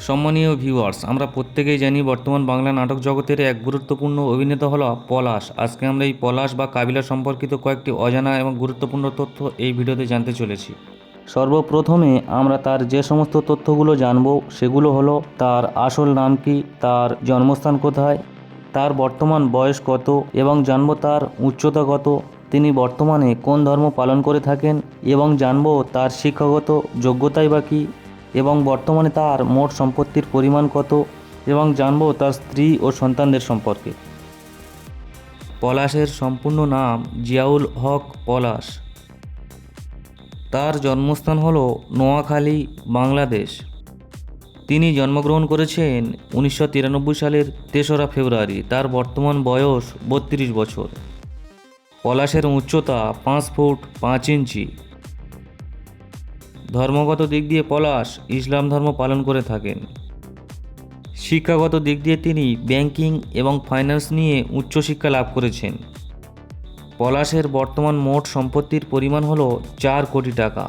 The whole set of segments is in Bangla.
সম্মানীয় ভিউয়ার্স, আমরা প্রত্যেকেই জানি বর্তমান বাংলা নাটক জগতের এক গুরুত্বপূর্ণ অভিনেতা হলো পলাশ। আজকে আমরা এই পলাশ বা কাবিলা সম্পর্কিত কয়েকটি অজানা এবং গুরুত্বপূর্ণ তথ্য এই ভিডিওতে জানতে চলেছি। সর্বপ্রথমে আমরা তার যে সমস্ত তথ্যগুলো জানব সেগুলো হলো তার আসল নাম কি, তার জন্মস্থান কোথায়, তার বর্তমান বয়স কত এবং জানব তার উচ্চতা কত, তিনি বর্তমানে কোন ধর্ম পালন করে থাকেন এবং জানব তার শিক্ষাগত যোগ্যতাই বা কী এবং বর্তমানে তার মোট সম্পত্তির পরিমাণ কত এবং জানব তার স্ত্রী ও সন্তানদের সম্পর্কে। পলাশের সম্পূর্ণ নাম জিয়াউল হক পলাশ। তার জন্মস্থান হল নোয়াখালী, বাংলাদেশ। তিনি জন্মগ্রহণ করেছেন 1993 সালের 3রা ফেব্রুয়ারি। তার বর্তমান বয়স 32 বছর। পলাশের উচ্চতা 5 ফুট 5 ইঞ্চি। ধর্মগত দিক দিয়ে পলাশ ইসলাম ধর্ম পালন করে থাকেন। শিক্ষাগত দিক দিয়ে তিনি ব্যাংকিং এবং ফাইন্যান্স নিয়ে উচ্চশিক্ষা লাভ করেছেন। পলাশের বর্তমান মোট সম্পত্তির পরিমাণ হল 4 কোটি টাকা।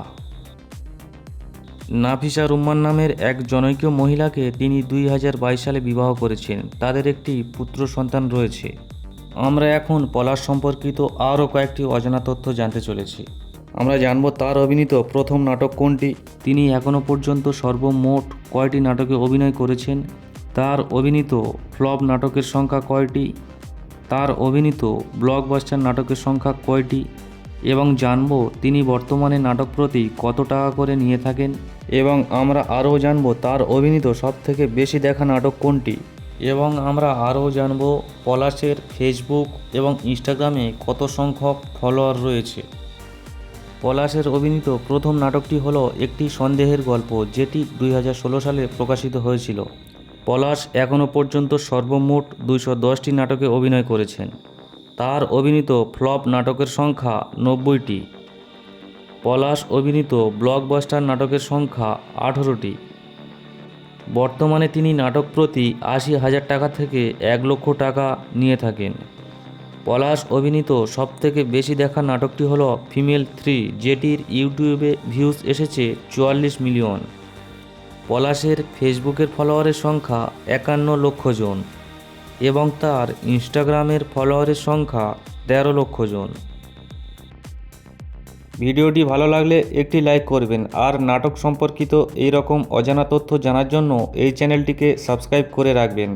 নাফিসা রুম্মান নামের এক জনৈক মহিলাকে তিনি 2022 সালে বিবাহ করেছেন। তাদের একটি পুত্র সন্তান রয়েছে। আমরা এখন পলাশ সম্পর্কিত আরও কয়েকটি অজানা তথ্য জানতে চলেছি। আমরা জানব তার অভিনীত প্রথম নাটক কোনটি, তিনি এখনও পর্যন্ত সর্বমোট কয়টি নাটকে অভিনয় করেছেন, তার অভিনীত ফ্লপ নাটকের সংখ্যা কয়টি, তার অভিনীত ব্লকবাস্টার নাটকের সংখ্যা কয়টি এবং জানব তিনি বর্তমানে নাটক প্রতি কত টাকা করে নিয়ে থাকেন এবং আমরা আরও জানব তার অভিনীত সবথেকে বেশি দেখা নাটক কোনটি এবং আমরা আরও জানব পলাশের ফেসবুক এবং ইনস্টাগ্রামে কত সংখ্যক ফলোয়ার রয়েছে। পলাশের অভিনীত প্রথম নাটকটি হলো একটি সন্দেহের গল্প, যেটি 2016 সালে প্রকাশিত হয়েছিল। পলাশ এখনও পর্যন্ত সর্বমোট 210টি নাটকে অভিনয় করেছেন। তার অভিনীত ফ্লপ নাটকের সংখ্যা 90টি। পলাশ অভিনীত ব্লকবাস্টার নাটকের সংখ্যা 18টি। বর্তমানে তিনি নাটক প্রতি 80,000 টাকা থেকে 1 লক্ষ টাকা নিয়ে থাকেন। পলাশ অভিনীত সবথেকে বেশি দেখা নাটকটি হলো ফিমেল 3, যেটির ইউটিউবে ভিউজ এসেছে 44 মিলিয়ন। পলাশের ফেসবুকের ফলোয়ারের সংখ্যা 51 লক্ষ জন এবং তার ইনস্টাগ্রামের ফলোয়ারের সংখ্যা 13 লক্ষ জন। ভিডিওটি ভালো লাগলে একটি লাইক করবেন আর নাটক সম্পর্কিত এই রকম অজানা তথ্য জানার জন্য এই চ্যানেলটিকে সাবস্ক্রাইব করে রাখবেন।